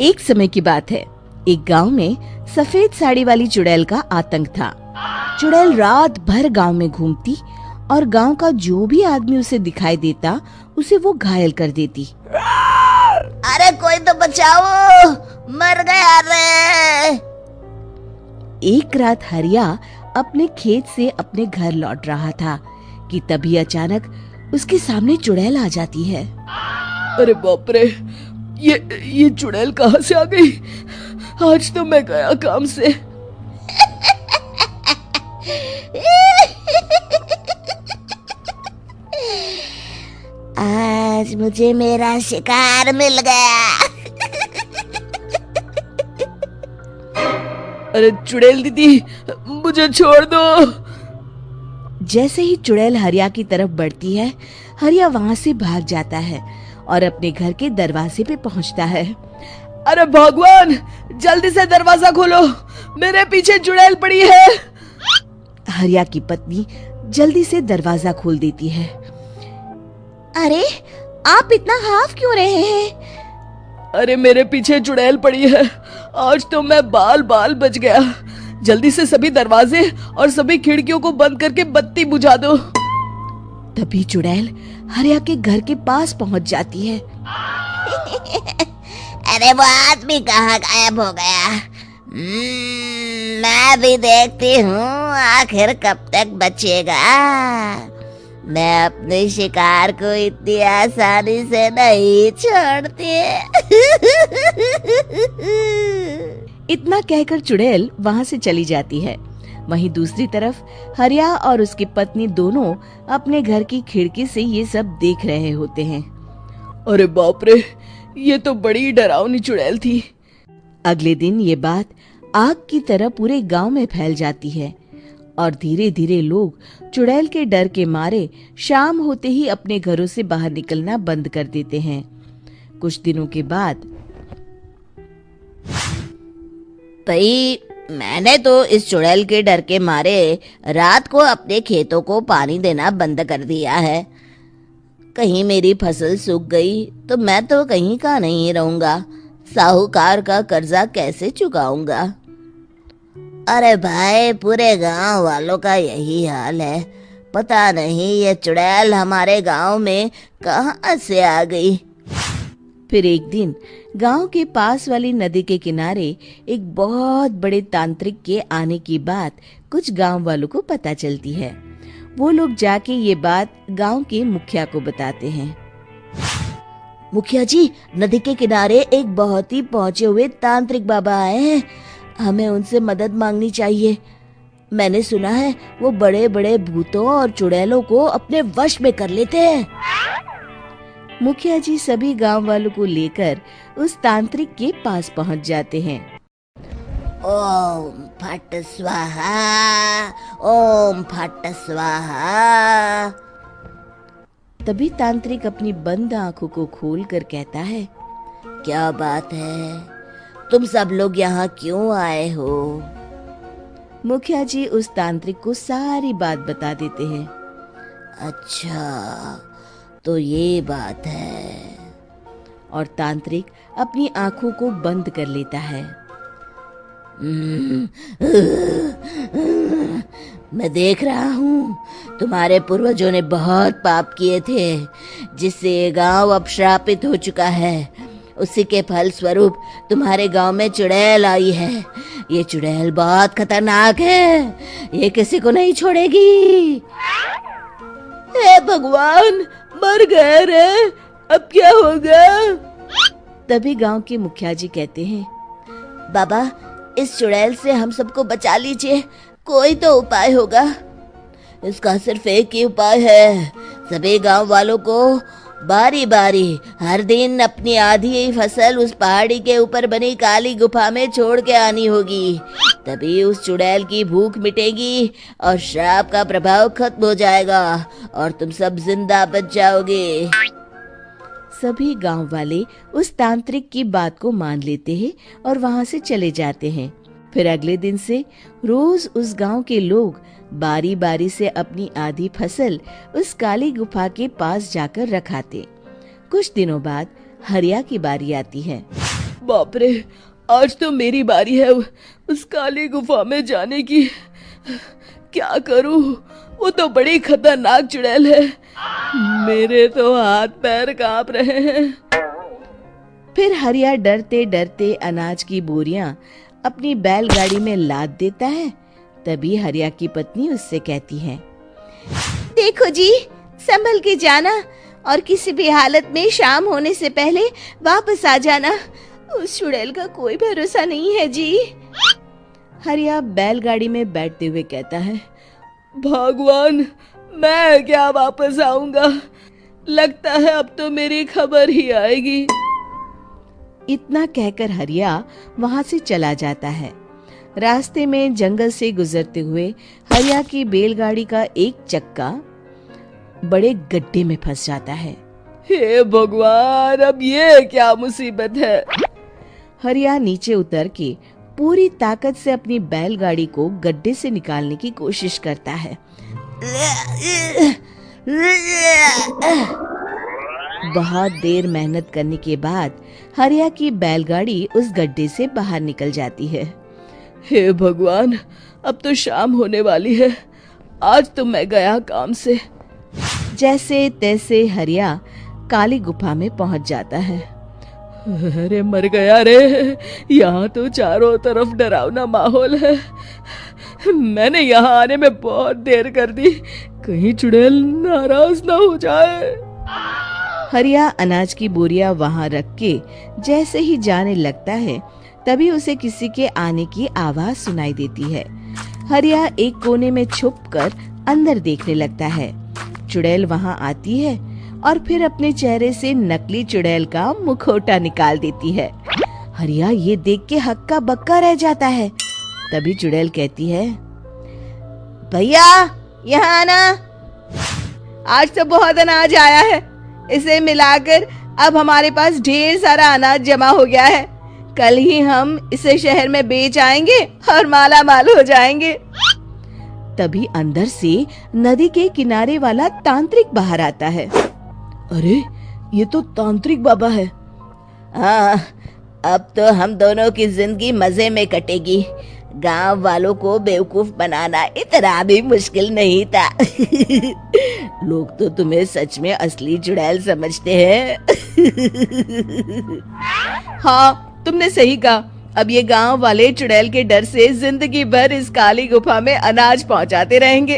एक समय की बात है, एक गांव में सफेद साड़ी वाली चुड़ैल का आतंक था। चुड़ैल रात भर गांव में घूमती और गांव का जो भी आदमी उसे दिखाई देता उसे वो घायल कर देती। अरे कोई तो बचाओ, मर गया रे। एक रात हरिया अपने खेत से अपने घर लौट रहा था कि तभी अचानक उसके सामने चुड़ैल आ जाती है। अरे बाप रे, ये चुड़ैल कहाँ से आ गई? आज तो मैं गया काम से। आज मुझे मेरा शिकार मिल गया। अरे चुड़ैल दीदी, मुझे छोड़ दो। जैसे ही चुड़ैल हरिया की तरफ बढ़ती है, हरिया वहाँ से भाग जाता है और अपने घर के दरवाजे पे पहुँचता है। अरे भगवान, जल्दी से दरवाजा खोलो, मेरे पीछे चुड़ैल पड़ी है। हरिया की पत्नी जल्दी से दरवाजा खोल देती है। अरे आप इतना हाफ क्यों रहे हैं? अरे मेरे पीछे चुड़ैल पड़ी है, आज तो मैं बाल बाल बच गया। जल्दी से सभी दरवाजे और सभी खिड़कियों को बंद करके बत्ती बुझा दो। तभी चुड़ैल हरिया के घर के पास पहुंच जाती है। अरे वो आदमी कहाँ गायब हो गया? मैं भी देखती हूँ आखिर कब तक बचेगा। मैं अपने शिकार को इतनी आसानी से नहीं छोड़ती। इतना कहकर चुड़ैल वहाँ से चली जाती है। वहीं दूसरी तरफ हरिया और उसकी पत्नी दोनों अपने घर की खिड़की से ये सब देख रहे होते हैं। अरे बाप रे, ये तो बड़ी डरावनी चुड़ैल थी। अगले दिन ये बात आग की तरह पूरे गांव में फैल जाती है और धीरे धीरे लोग चुड़ैल के डर के मारे शाम होते ही अपने घरों से बाहर निकलना बंद कर देते हैं। कुछ दिनों के बाद भाई, मैंने तो इस चुड़ैल के डर के मारे रात को अपने खेतों को पानी देना बंद कर दिया है। कहीं मेरी फसल सूख गई तो मैं तो कहीं का नहीं रहूंगा। साहूकार का कर्जा कैसे चुकाऊंगा? अरे भाई, पूरे गांव वालों का यही हाल है। पता नहीं ये चुड़ैल हमारे गांव में कहां से आ गई। फिर एक दिन गांव के पास वाली नदी के किनारे एक बहुत बड़े तांत्रिक के आने की बात कुछ गांव वालों को पता चलती है। वो लोग जाके ये बात गांव के मुखिया को बताते हैं। मुखिया जी, नदी के किनारे एक बहुत ही पहुंचे हुए तांत्रिक बाबा आए हैं। हमें उनसे मदद मांगनी चाहिए। मैंने सुना है वो बड़े बड़े भूतों और चुड़ैलों को अपने वश में कर लेते हैं। मुखिया जी सभी गांव वालों को लेकर उस तांत्रिक के पास पहुंच जाते हैं। ओम फट स्वाहा, ओम फट स्वाहा। तभी तांत्रिक अपनी बंद आंखों को खोलकर कहता है, क्या बात है? तुम सब लोग यहाँ क्यों आए हो? मुखिया जी उस तांत्रिक को सारी बात बता देते हैं। अच्छा, तो ये बात है। और तांत्रिक अपनी आंखों को बंद कर लेता है। मैं देख रहा हूँ तुम्हारे पूर्वजों ने बहुत पाप किए थे, जिससे ये गांव अब श्रापित हो चुका है। उसी के फल स्वरूप तुम्हारे गांव में चुड़ैल आई है। ये चुड़ैल बहुत खतरनाक है, ये किसी को नहीं छोड़ेगी। हे भगवान, मर गए रे, अब क्या होगा? तभी गांव के मुखिया जी कहते हैं, बाबा, इस चुड़ैल से हम सबको बचा लीजिए, कोई तो उपाय होगा। इसका सिर्फ एक ही उपाय है। सभी गांव वालों को बारी बारी हर दिन अपनी आधी फसल उस पहाड़ी के ऊपर बनी काली गुफा में छोड़ के आनी होगी। तभी उस चुड़ैल की भूख मिटेगी और श्राप का प्रभाव खत्म हो जाएगा और तुम सब जिंदा बच जाओगे। सभी गांव वाले उस तांत्रिक की बात को मान लेते हैं और वहां से चले जाते हैं। फिर अगले दिन से रोज उस गांव के लोग बारी बारी से अपनी आधी फसल उस काली गुफा के पास जाकर रखाते। कुछ दिनों बाद हरिया की बारी आती है। बाप रे, आज तो मेरी बारी है उस काली गुफा में जाने की। क्या करूं, वो तो बड़ी खतरनाक चुड़ैल है। मेरे तो हाथ पैर कांप रहे हैं। फिर हरिया डरते डरते अनाज की बोरियां अपनी बैलगाड़ी में लाद देता है। तभी हरिया की पत्नी उससे कहती है, देखो जी, संभल के जाना और किसी भी हालत में शाम होने से पहले वापस आ जाना। उस चुड़ैल का कोई भरोसा नहीं है जी। हरिया बैलगाड़ी में बैठते हुए कहता है, भगवान, मैं क्या वापस आऊंगा? लगता है अब तो मेरी खबर ही आएगी। इतना कहकर हरिया वहां से चला जाता है। रास्ते में जंगल से गुजरते हुए हरिया की बैलगाड़ी का एक चक्का बड़े गड्ढे में फंस जाता है। हे भगवान, अब ये क्या मुसीबत है? हरिया नीचे उतर के पूरी ताकत से अपनी बैलगाड़ी को गड्ढे से निकालने की कोशिश करता है। बहुत देर मेहनत करने के बाद हरिया की बैलगाड़ी उस गड्ढे से बाहर निकल जाती है। हे भगवान, अब तो शाम होने वाली है। आज तो मैं गया काम से। जैसे तैसे हरिया काली गुफा में पहुंच जाता है। अरे मर गया रे, यहाँ तो चारों तरफ डरावना माहौल है। मैंने यहाँ आने में बहुत देर कर दी, कहीं चुड़ैल नाराज ना हो जाए। हरिया अनाज की बोरियां वहां रख के जैसे ही जाने लगता है, तभी उसे किसी के आने की आवाज सुनाई देती है। हरिया एक कोने में छुपकर अंदर देखने लगता है। चुड़ैल वहां आती है और फिर अपने चेहरे से नकली चुड़ैल का मुखौटा निकाल देती है। हरिया ये देख के हक्का बक्का रह जाता है। तभी चुड़ैल कहती है, भैया यहाँ आना। आज तो बहुत अनाज आया है, इसे मिलाकर अब हमारे पास ढेर सारा अनाज जमा हो गया है। कल ही हम इसे शहर में बेच आएंगे और माला माल हो जाएंगे। तभी अंदर से नदी के किनारे वाला तांत्रिक बाहर आता है। अरे, ये तो तांत्रिक बाबा है। हाँ, अब तो हम दोनों की जिंदगी मजे में कटेगी। गांव वालों को बेवकूफ बनाना इतना भी मुश्किल नहीं था। लोग तो तुम्हें सच में असली चुड़ैल समझते हैं। हाँ, तुमने सही कहा। अब ये गांव वाले चुड़ैल के डर से जिंदगी भर इस काली गुफा में अनाज पहुंचाते रहेंगे।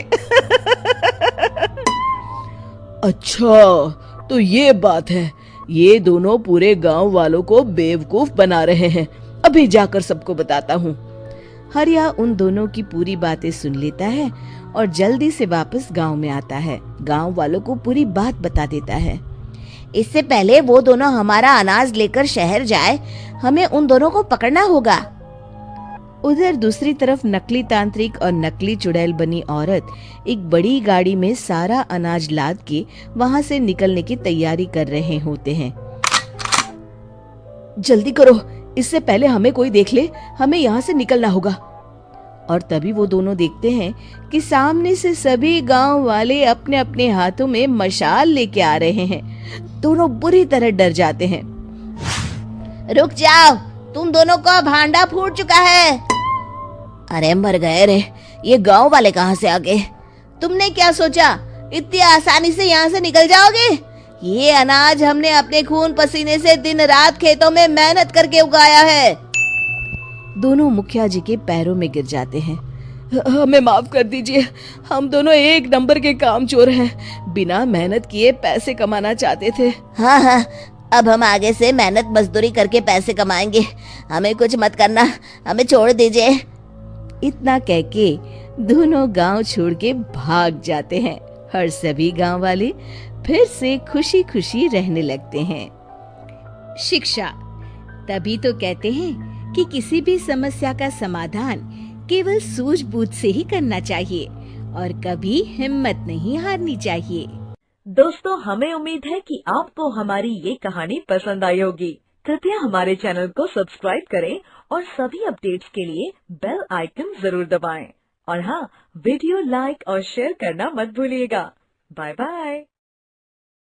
अच्छा, तो ये बात है। ये दोनों पूरे गांव वालों को बेवकूफ बना रहे हैं। अभी जाकर सबको बताता हूँ। हरिया उन दोनों की पूरी बातें सुन लेता है और जल्दी से वापस गांव में आता है। गांव वालों को पूरी बात बता देता है। इससे पहले वो दोनों हमारा अनाज लेकर शहर जाए, हमें उन दोनों को पकड़ना होगा। उधर दूसरी तरफ नकली तांत्रिक और नकली चुड़ैल बनी औरत एक बड़ी गाड़ी में सारा अनाज लाद के वहां से निकलने की तैयारी कर रहे होते हैं। जल्दी करो, इससे पहले हमें कोई देख ले। हमें यहाँ से निकलना होगा। और तभी वो दोनों देखते हैं कि सामने से सभी गांव वाले अपने अपने हाथों में मशाल लेके आ रहे हैं। दोनों बुरी तरह डर जाते हैं। रुक जाओ, तुम दोनों का भांडा फूट चुका है। अरे मर गए रे, ये गांव वाले कहाँ से आ गए? तुमने क्या सोचा इतनी आसानी से यहाँ से निकल जाओगे? ये अनाज हमने अपने खून पसीने से दिन रात खेतों में मेहनत करके उगाया है। दोनों मुखिया जी के पैरों में गिर जाते हैं। हमें माफ कर दीजिए, हम दोनों एक नंबर के कामचोर हैं। बिना मेहनत किए पैसे कमाना चाहते थे। हाँ हाँ, अब हम आगे से मेहनत मजदूरी करके पैसे कमाएंगे। हमें कुछ मत करना, हमें छोड़ दीजिए। इतना कह के दोनों गांव छोड़ के भाग जाते हैं और सभी गांव वाले फिर से खुशी खुशी रहने लगते हैं। शिक्षा, तभी तो कहते हैं कि किसी भी समस्या का समाधान केवल सूझबूझ से ही करना चाहिए और कभी हिम्मत नहीं हारनी चाहिए। दोस्तों, हमें उम्मीद है कि आपको हमारी ये कहानी पसंद आई होगी। कृपया हमारे चैनल को सब्सक्राइब करें और सभी अपडेट्स के लिए बेल आइकन जरूर दबाएं। और हाँ, वीडियो लाइक और शेयर करना मत भूलिएगा। Bye bye.